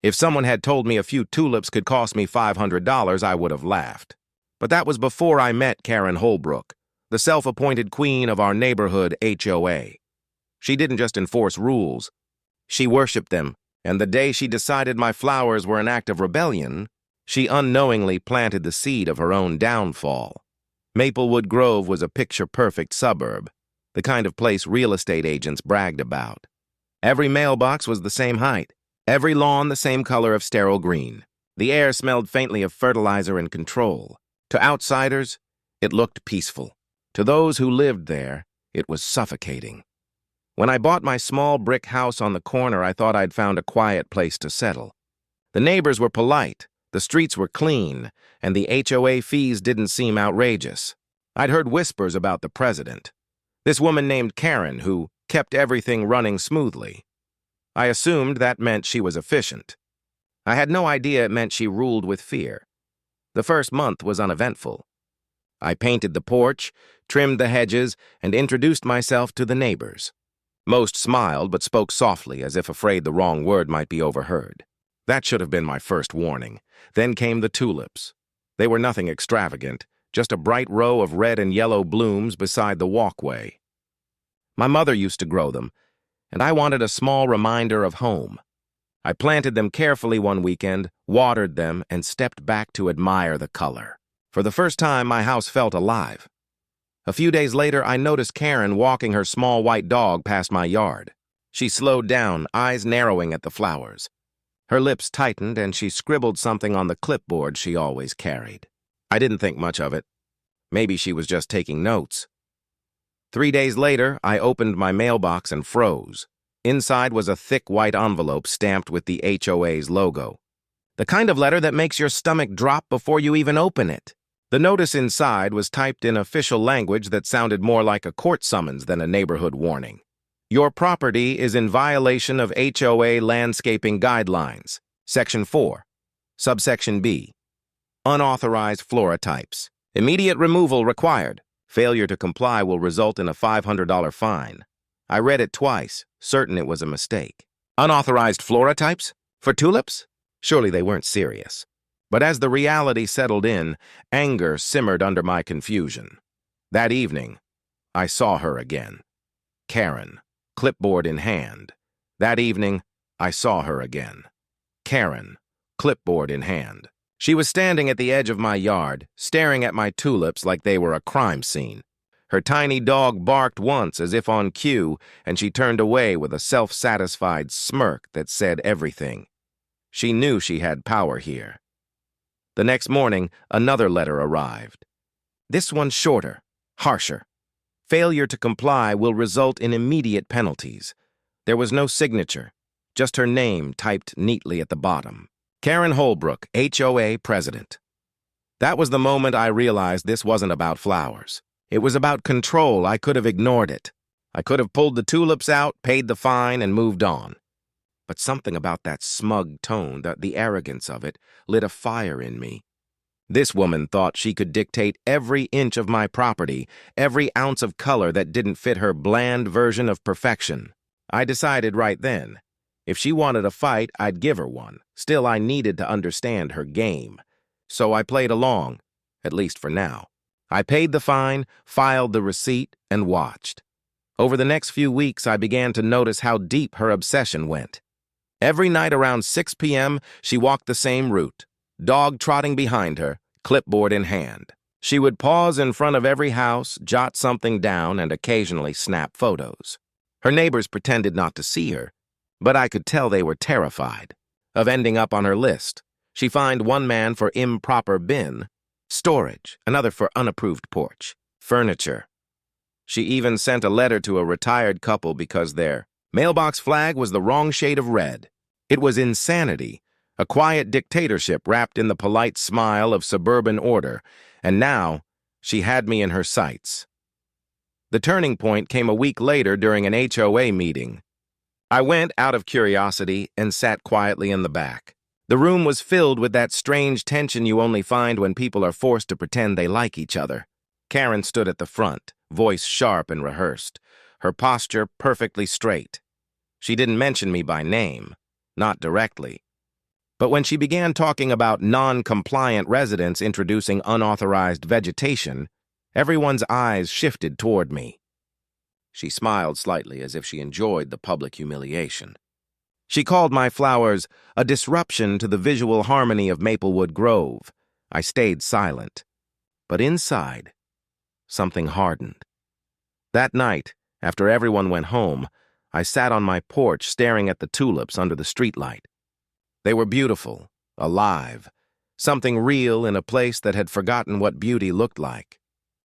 If someone had told me a few tulips could cost me $500, I would have laughed. But that was before I met Karen Holbrook, the self-appointed queen of our neighborhood HOA. She didn't just enforce rules. She worshipped them, and the day she decided my flowers were an act of rebellion, she unknowingly planted the seed of her own downfall. Maplewood Grove was a picture-perfect suburb, the kind of place real estate agents bragged about. Every mailbox was the same height, every lawn the same color of sterile green. The air smelled faintly of fertilizer and control. To outsiders, it looked peaceful. To those who lived there, it was suffocating. When I bought my small brick house on the corner, I thought I'd found a quiet place to settle. The neighbors were polite, the streets were clean, and the HOA fees didn't seem outrageous. I'd heard whispers about the president, this woman named Karen who kept everything running smoothly. I assumed that meant she was efficient. I had no idea it meant she ruled with fear. The first month was uneventful. I painted the porch, trimmed the hedges, and introduced myself to the neighbors. Most smiled but spoke softly as if afraid the wrong word might be overheard. That should have been my first warning. Then came the tulips. They were nothing extravagant, just a bright row of red and yellow blooms beside the walkway. My mother used to grow them, and I wanted a small reminder of home. I planted them carefully one weekend, watered them, and stepped back to admire the color. For the first time, my house felt alive. A few days later, I noticed Karen walking her small white dog past my yard. She slowed down, eyes narrowing at the flowers. Her lips tightened, and she scribbled something on the clipboard she always carried. I didn't think much of it. Maybe she was just taking notes. 3 days later, I opened my mailbox and froze. Inside was a thick white envelope stamped with the HOA's logo. The kind of letter that makes your stomach drop before you even open it. The notice inside was typed in official language that sounded more like a court summons than a neighborhood warning. Your property is in violation of HOA landscaping guidelines. Section 4. Subsection B. Unauthorized flora types. Immediate removal required. Failure to comply will result in a $500 fine. I read it twice, certain it was a mistake. Unauthorized flora types? For tulips? Surely they weren't serious. But as the reality settled in, anger simmered under my confusion. That evening, I saw her again. Karen, clipboard in hand. That evening, I saw her again. Karen, clipboard in hand. She was standing at the edge of my yard, staring at my tulips like they were a crime scene. Her tiny dog barked once as if on cue, and she turned away with a self-satisfied smirk that said everything. She knew she had power here. The next morning, another letter arrived. This one shorter, harsher. Failure to comply will result in immediate penalties. There was no signature, just her name typed neatly at the bottom. Karen Holbrook, HOA President. That was the moment I realized this wasn't about flowers. It was about control. I could have ignored it. I could have pulled the tulips out, paid the fine, and moved on. But something about that smug tone, the arrogance of it, lit a fire in me. This woman thought she could dictate every inch of my property, every ounce of color that didn't fit her bland version of perfection. I decided right then, if she wanted a fight, I'd give her one. Still, I needed to understand her game. So I played along, at least for now. I paid the fine, filed the receipt, and watched. Over the next few weeks, I began to notice how deep her obsession went. Every night around 6 p.m., she walked the same route, dog trotting behind her, clipboard in hand. She would pause in front of every house, jot something down, and occasionally snap photos. Her neighbors pretended not to see her, but I could tell they were terrified of ending up on her list. She fined one man for improper bin, storage, another for unapproved porch, furniture. She even sent a letter to a retired couple because their mailbox flag was the wrong shade of red. It was insanity, a quiet dictatorship wrapped in the polite smile of suburban order, and now she had me in her sights. The turning point came a week later during an HOA meeting. I went out of curiosity and sat quietly in the back. The room was filled with that strange tension you only find when people are forced to pretend they like each other. Karen stood at the front, voice sharp and rehearsed, her posture perfectly straight. She didn't mention me by name, not directly, But when she began talking about non-compliant residents introducing unauthorized vegetation, everyone's eyes shifted toward me. She smiled slightly as if she enjoyed the public humiliation. She called my flowers a disruption to the visual harmony of Maplewood Grove. I stayed silent. But inside, something hardened. That night, after everyone went home, I sat on my porch staring at the tulips under the streetlight. They were beautiful, alive, something real in a place that had forgotten what beauty looked like.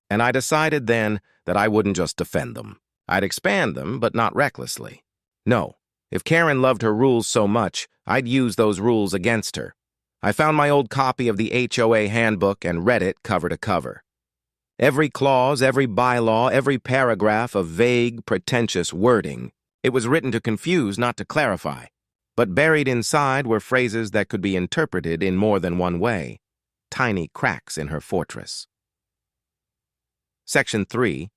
And I decided then that I wouldn't just defend them. I'd expand them, but not recklessly. No, if Karen loved her rules so much, I'd use those rules against her. I found my old copy of the HOA handbook and read it cover to cover. Every clause, every bylaw, every paragraph of vague, pretentious wording. It was written to confuse, not to clarify. But buried inside were phrases that could be interpreted in more than one way. Tiny cracks in her fortress. Section 3.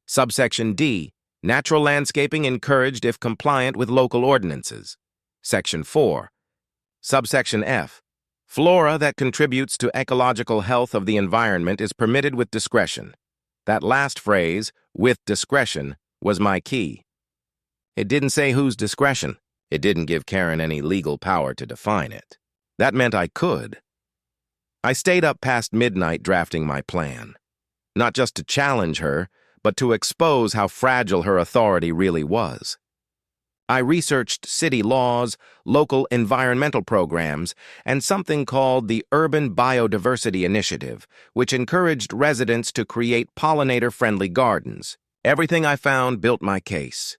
Subsection D. Natural landscaping encouraged if compliant with local ordinances. Section 4. Subsection F. Flora that contributes to ecological health of the environment is permitted with discretion. That last phrase, with discretion, was my key. It didn't say whose discretion. It didn't give Karen any legal power to define it. That meant I could. I stayed up past midnight drafting my plan. Not just to challenge her, but to expose how fragile her authority really was. I researched city laws, local environmental programs, and something called the Urban Biodiversity Initiative, which encouraged residents to create pollinator-friendly gardens. Everything I found built my case.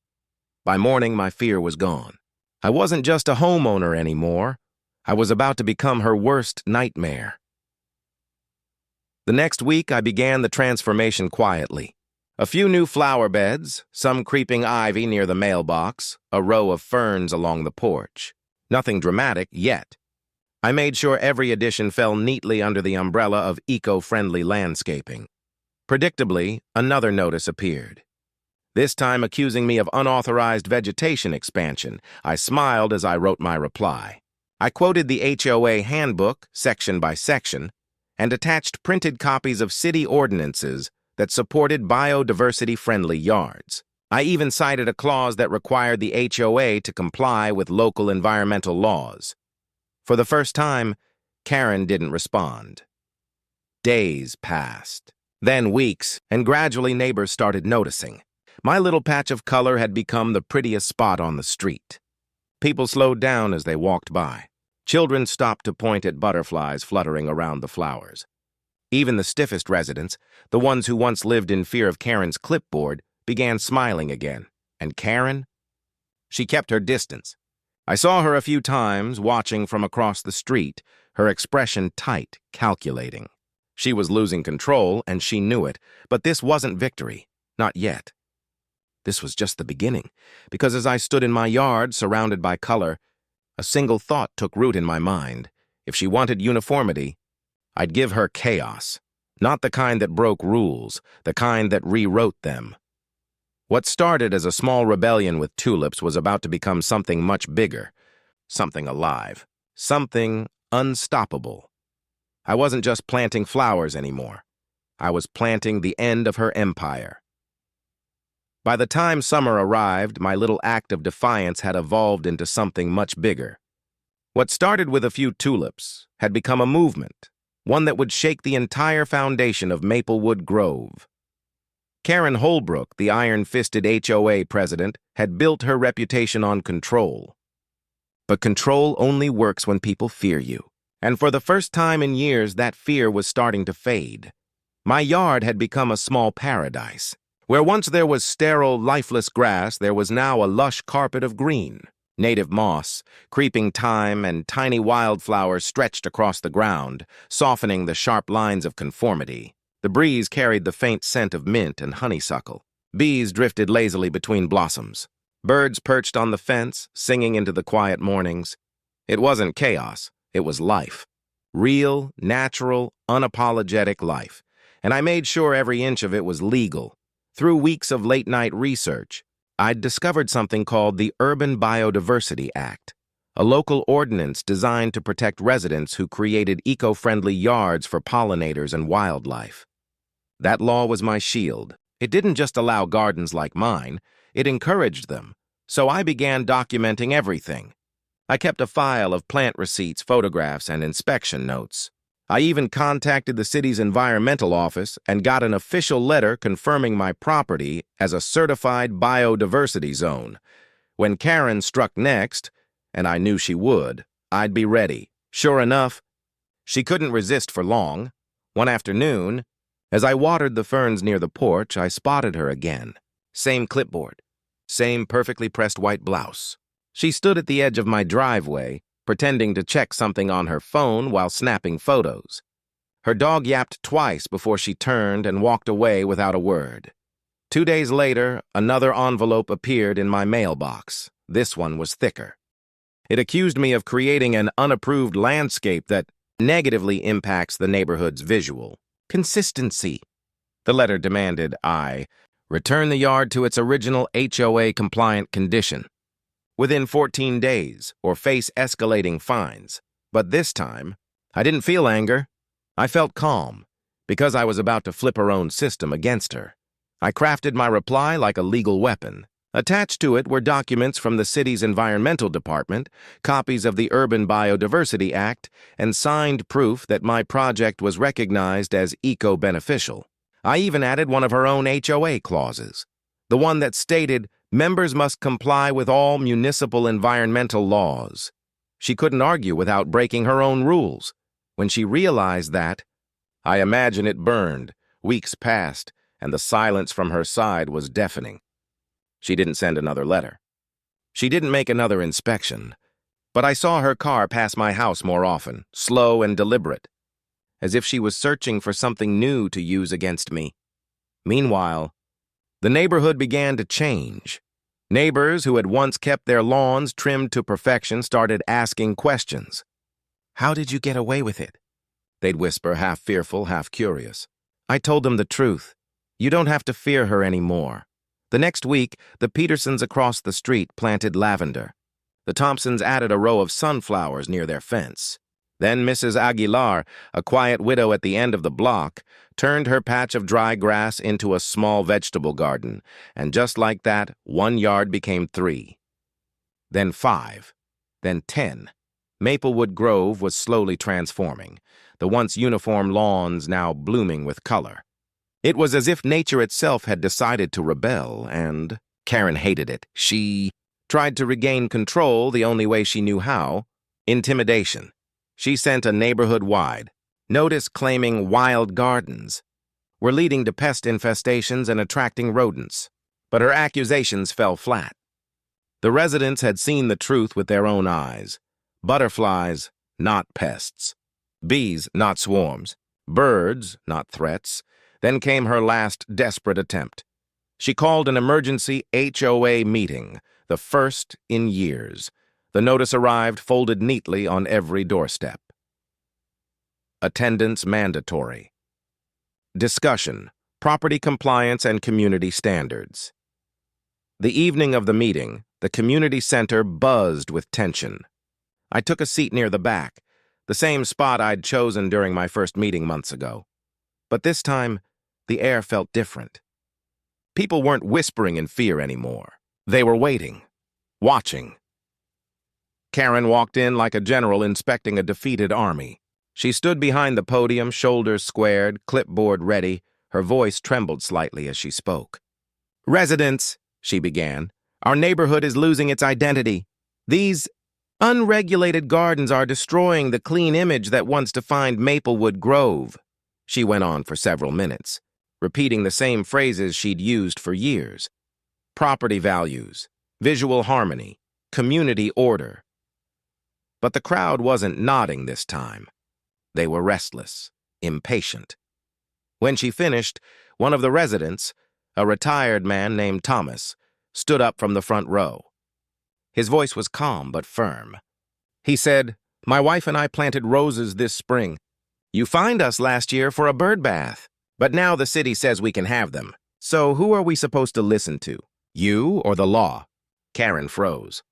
By morning, my fear was gone. I wasn't just a homeowner anymore. I was about to become her worst nightmare. The next week, I began the transformation quietly. A few new flower beds, some creeping ivy near the mailbox, a row of ferns along the porch. Nothing dramatic yet. I made sure every addition fell neatly under the umbrella of eco-friendly landscaping. Predictably, another notice appeared. This time accusing me of unauthorized vegetation expansion. I smiled as I wrote my reply. I quoted the HOA handbook, section by section, and attached printed copies of city ordinances that supported biodiversity-friendly yards. I even cited a clause that required the HOA to comply with local environmental laws. For the first time, Karen didn't respond. Days passed, then weeks, and gradually neighbors started noticing. My little patch of color had become the prettiest spot on the street. People slowed down as they walked by. Children stopped to point at butterflies fluttering around the flowers. Even the stiffest residents, the ones who once lived in fear of Karen's clipboard, began smiling again. And Karen? She kept her distance. I saw her a few times, watching from across the street, her expression tight, calculating. She was losing control, and she knew it, but this wasn't victory. Not yet. This was just the beginning, because as I stood in my yard, surrounded by color, a single thought took root in my mind. If she wanted uniformity, I'd give her chaos. Not the kind that broke rules, the kind that rewrote them. What started as a small rebellion with tulips was about to become something much bigger, something alive, something unstoppable. I wasn't just planting flowers anymore. I was planting the end of her empire. By the time summer arrived, my little act of defiance had evolved into something much bigger. What started with a few tulips had become a movement, one that would shake the entire foundation of Maplewood Grove. Karen Holbrook, the iron-fisted HOA president, had built her reputation on control. But control only works when people fear you. And for the first time in years, that fear was starting to fade. My yard had become a small paradise. Where once there was sterile, lifeless grass, there was now a lush carpet of green. Native moss, creeping thyme, and tiny wildflowers stretched across the ground, softening the sharp lines of conformity. The breeze carried the faint scent of mint and honeysuckle. Bees drifted lazily between blossoms. Birds perched on the fence, singing into the quiet mornings. It wasn't chaos, it was life. Real, natural, unapologetic life. And I made sure every inch of it was legal. Through weeks of late-night research, I'd discovered something called the Urban Biodiversity Act, a local ordinance designed to protect residents who created eco-friendly yards for pollinators and wildlife. That law was my shield. It didn't just allow gardens like mine, it encouraged them. So I began documenting everything. I kept a file of plant receipts, photographs, and inspection notes. I even contacted the city's environmental office and got an official letter confirming my property as a certified biodiversity zone. When Karen struck next, and I knew she would, I'd be ready. Sure enough, she couldn't resist for long. One afternoon, as I watered the ferns near the porch, I spotted her again. Same clipboard, same perfectly pressed white blouse. She stood at the edge of my driveway, pretending to check something on her phone while snapping photos. Her dog yapped twice before she turned and walked away without a word. 2 days later, another envelope appeared in my mailbox. This one was thicker. It accused me of creating an unapproved landscape that negatively impacts the neighborhood's visual. Consistency. The letter demanded I return the yard to its original HOA-compliant condition within 14 days or face escalating fines. But this time, I didn't feel anger. I felt calm because I was about to flip her own system against her. I crafted my reply like a legal weapon. Attached to it were documents from the city's environmental department, copies of the Urban Biodiversity Act, and signed proof that my project was recognized as eco-beneficial. I even added one of her own HOA clauses, the one that stated members must comply with all municipal environmental laws. She couldn't argue without breaking her own rules. When she realized that, I imagine it burned. Weeks passed, and the silence from her side was deafening. She didn't send another letter. She didn't make another inspection. But I saw her car pass my house more often, slow and deliberate, as if she was searching for something new to use against me. Meanwhile, the neighborhood began to change. Neighbors who had once kept their lawns trimmed to perfection started asking questions. "How did you get away with it?" They'd whisper, half fearful, half curious. I told them the truth. You don't have to fear her anymore. The next week, the Petersons across the street planted lavender. The Thompsons added a row of sunflowers near their fence. Then Mrs. Aguilar, a quiet widow at the end of the block, turned her patch of dry grass into a small vegetable garden, and just like that, 1 yard became 3. Then 5. Then 10. Maplewood Grove was slowly transforming, the once uniform lawns now blooming with color. It was as if nature itself had decided to rebel, and Karen hated it. She tried to regain control the only way she knew how: intimidation. She sent a neighborhood-wide notice claiming wild gardens were leading to pest infestations and attracting rodents. But her accusations fell flat. The residents had seen the truth with their own eyes. Butterflies, not pests. Bees, not swarms. Birds, not threats. Then came her last desperate attempt. She called an emergency HOA meeting, the first in years. The notice arrived folded neatly on every doorstep. Attendance mandatory. Discussion: property compliance and community standards. The evening of the meeting, the community center buzzed with tension. I took a seat near the back, the same spot I'd chosen during my first meeting months ago. But this time, the air felt different. People weren't whispering in fear anymore. They were waiting, watching. Karen walked in like a general inspecting a defeated army. She stood behind the podium, shoulders squared, clipboard ready. Her voice trembled slightly as she spoke. "Residents," she began, "our neighborhood is losing its identity. These unregulated gardens are destroying the clean image that once defined Maplewood Grove." She went on for several minutes, repeating the same phrases she'd used for years. Property values, visual harmony, community order. But the crowd wasn't nodding this time. They were restless, impatient. When she finished, one of the residents, a retired man named Thomas, stood up from the front row. His voice was calm but firm. He said, "My wife and I planted roses this spring. You fined us last year for a bird bath, but now the city says we can have them. So who are we supposed to listen to? You or the law?" Karen froze.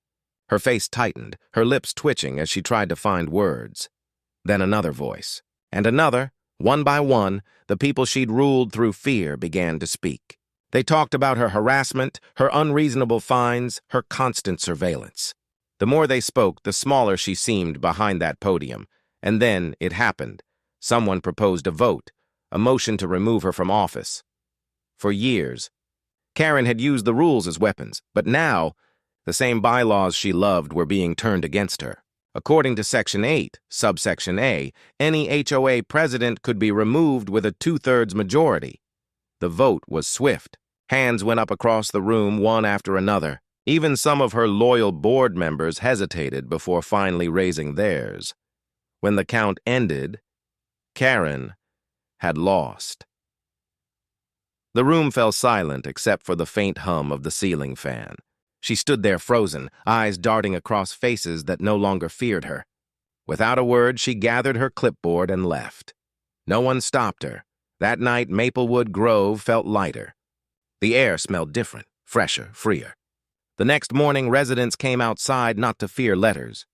Her face tightened, her lips twitching as she tried to find words. Then another voice, and another. One by one, the people she'd ruled through fear began to speak. They talked about her harassment, her unreasonable fines, her constant surveillance. The more they spoke, the smaller she seemed behind that podium. And then it happened. Someone proposed a vote, a motion to remove her from office. For years, Karen had used the rules as weapons, but now, the same bylaws she loved were being turned against her. According to Section 8, subsection A, any HOA president could be removed with a 2/3 majority. The vote was swift. Hands went up across the room, one after another. Even some of her loyal board members hesitated before finally raising theirs. When the count ended, Karen had lost. The room fell silent except for the faint hum of the ceiling fan. She stood there frozen, eyes darting across faces that no longer feared her. Without a word, she gathered her clipboard and left. No one stopped her. That night, Maplewood Grove felt lighter. The air smelled different, fresher, freer. The next morning, residents came outside not to fear letters,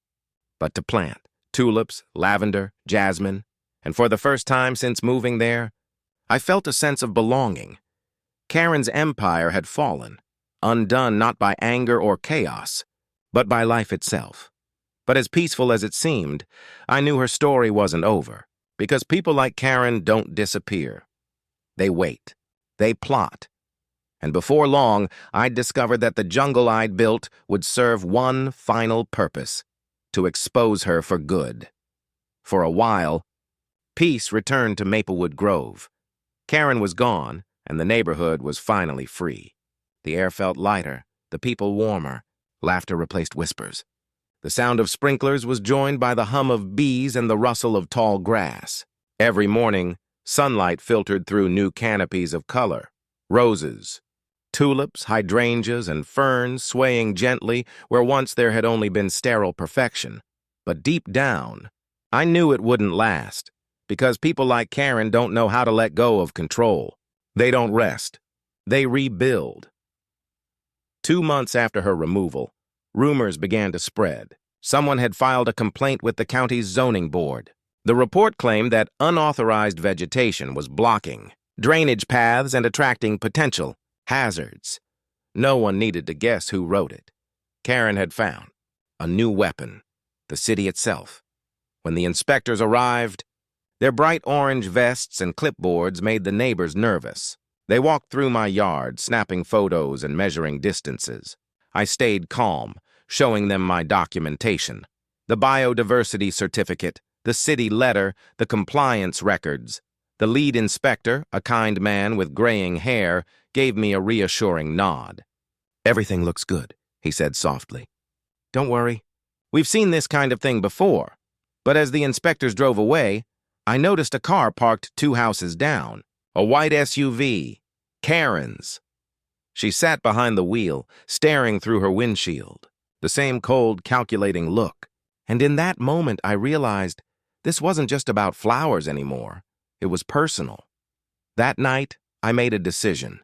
but to plant tulips, lavender, jasmine, and for the first time since moving there, I felt a sense of belonging. Karen's empire had fallen, undone not by anger or chaos, but by life itself. But as peaceful as it seemed, I knew her story wasn't over, because people like Karen don't disappear. They wait. They plot. And before long, I'd discovered that the jungle I'd built would serve one final purpose: to expose her for good. For a while, peace returned to Maplewood Grove. Karen was gone, and the neighborhood was finally free. The air felt lighter, the people warmer. Laughter replaced whispers. The sound of sprinklers was joined by the hum of bees and the rustle of tall grass. Every morning, sunlight filtered through new canopies of color. Roses, tulips, hydrangeas, and ferns swaying gently where once there had only been sterile perfection. But deep down, I knew it wouldn't last, because people like Karen don't know how to let go of control. They don't rest. They rebuild. 2 months after her removal, rumors began to spread. Someone had filed a complaint with the county's zoning board. The report claimed that unauthorized vegetation was blocking drainage paths and attracting potential hazards. No one needed to guess who wrote it. Karen had found a new weapon: the city itself. When the inspectors arrived, their bright orange vests and clipboards made the neighbors nervous. They walked through my yard, snapping photos and measuring distances. I stayed calm, showing them my documentation: the biodiversity certificate, the city letter, the compliance records. The lead inspector, a kind man with graying hair, gave me a reassuring nod. "Everything looks good," he said softly. "Don't worry. We've seen this kind of thing before." But as the inspectors drove away, I noticed a car parked 2 houses down. A white SUV. Karen's. She sat behind the wheel, staring through her windshield. The same cold, calculating look. And in that moment, I realized this wasn't just about flowers anymore. It was personal. That night, I made a decision.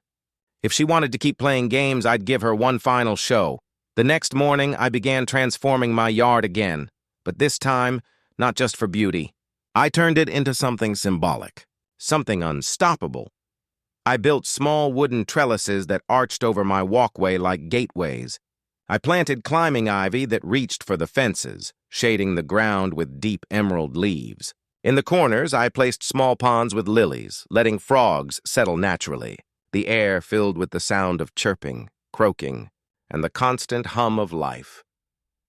If she wanted to keep playing games, I'd give her one final show. The next morning, I began transforming my yard again. But this time, not just for beauty. I turned it into something symbolic. Something unstoppable. I built small wooden trellises that arched over my walkway like gateways. I planted climbing ivy that reached for the fences, shading the ground with deep emerald leaves. In the corners, I placed small ponds with lilies, letting frogs settle naturally. The air filled with the sound of chirping, croaking, and the constant hum of life.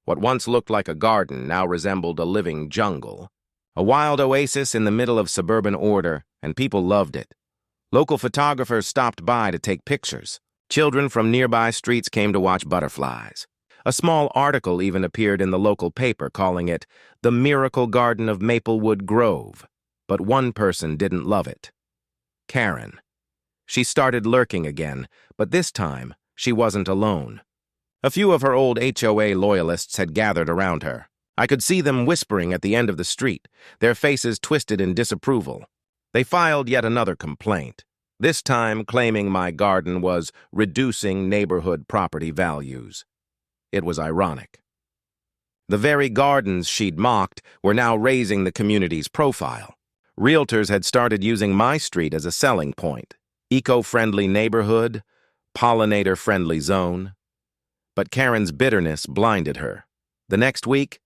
What once looked like a garden now resembled a living jungle. A wild oasis in the middle of suburban order, and people loved it. Local photographers stopped by to take pictures. Children from nearby streets came to watch butterflies. A small article even appeared in the local paper calling it the Miracle Garden of Maplewood Grove. But one person didn't love it: Karen. She started lurking again, but this time she wasn't alone. A few of her old HOA loyalists had gathered around her. I could see them whispering at the end of the street, their faces twisted in disapproval. They filed yet another complaint, this time claiming my garden was reducing neighborhood property values. It was ironic. The very gardens she'd mocked were now raising the community's profile. Realtors had started using my street as a selling point. Eco-friendly neighborhood, pollinator-friendly zone. But Karen's bitterness blinded her. The next week,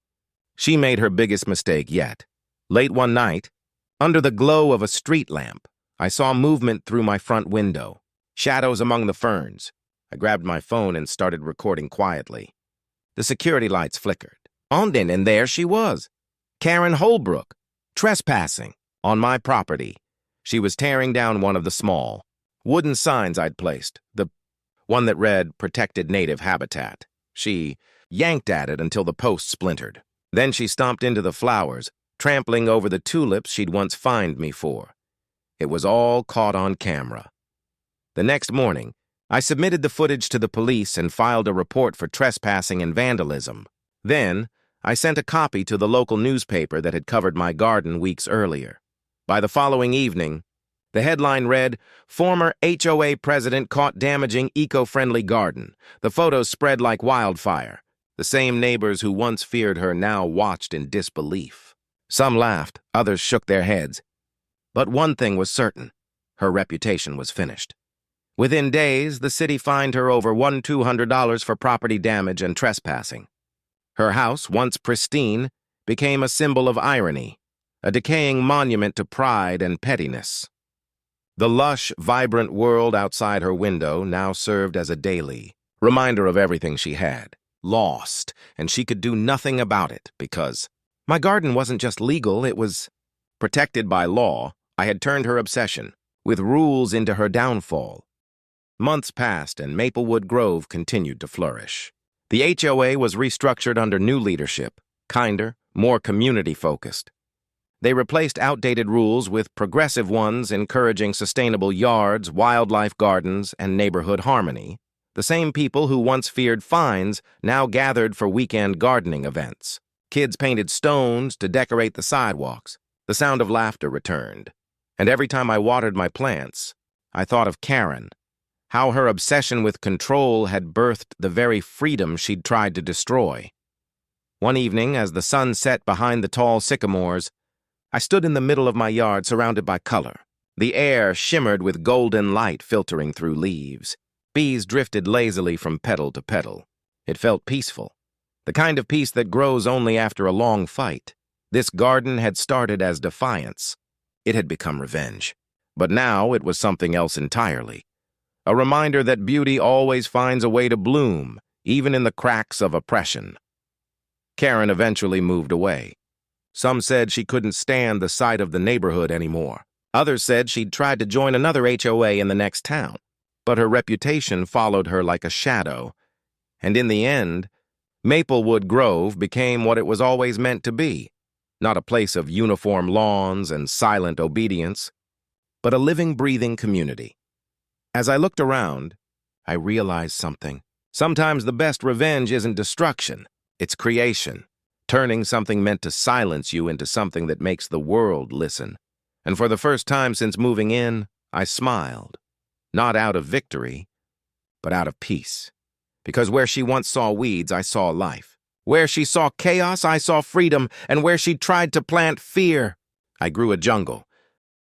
she made her biggest mistake yet. Late one night, under the glow of a street lamp, I saw movement through my front window. Shadows among the ferns. I grabbed my phone and started recording quietly. The security lights flickered. And there she was. Karen Holbrook, trespassing on my property. She was tearing down one of the small wooden signs I'd placed, the one that read, "Protected Native Habitat." She yanked at it until the post splintered. Then she stomped into the flowers, trampling over the tulips she'd once fined me for. It was all caught on camera. The next morning, I submitted the footage to the police and filed a report for trespassing and vandalism. Then, I sent a copy to the local newspaper that had covered my garden weeks earlier. By the following evening, the headline read, "Former HOA president caught damaging eco-friendly garden." The photos spread like wildfire. The same neighbors who once feared her now watched in disbelief. Some laughed, others shook their heads. But one thing was certain. Her reputation was finished. Within days, the city fined her over $1,200 for property damage and trespassing. Her house, once pristine, became a symbol of irony, a decaying monument to pride and pettiness. The lush, vibrant world outside her window now served as a daily reminder of everything she had lost, and she could do nothing about it because my garden wasn't just legal, it was protected by law. I had turned her obsession with rules into her downfall. Months passed, and Maplewood Grove continued to flourish. The HOA was restructured under new leadership, kinder, more community-focused. They replaced outdated rules with progressive ones encouraging sustainable yards, wildlife gardens, and neighborhood harmony. The same people who once feared fines now gathered for weekend gardening events. Kids painted stones to decorate the sidewalks. The sound of laughter returned. And every time I watered my plants, I thought of Karen, how her obsession with control had birthed the very freedom she'd tried to destroy. One evening, as the sun set behind the tall sycamores, I stood in the middle of my yard surrounded by color. The air shimmered with golden light filtering through leaves. Bees drifted lazily from petal to petal. It felt peaceful, the kind of peace that grows only after a long fight. This garden had started as defiance. It had become revenge. But now it was something else entirely. A reminder that beauty always finds a way to bloom, even in the cracks of oppression. Karen eventually moved away. Some said she couldn't stand the sight of the neighborhood anymore. Others said she'd tried to join another HOA in the next town. But her reputation followed her like a shadow. And in the end, Maplewood Grove became what it was always meant to be. Not a place of uniform lawns and silent obedience, but a living, breathing community. As I looked around, I realized something. Sometimes the best revenge isn't destruction, it's creation. Turning something meant to silence you into something that makes the world listen. And for the first time since moving in, I smiled. Not out of victory, but out of peace. Because where she once saw weeds, I saw life. Where she saw chaos, I saw freedom. And where she tried to plant fear, I grew a jungle.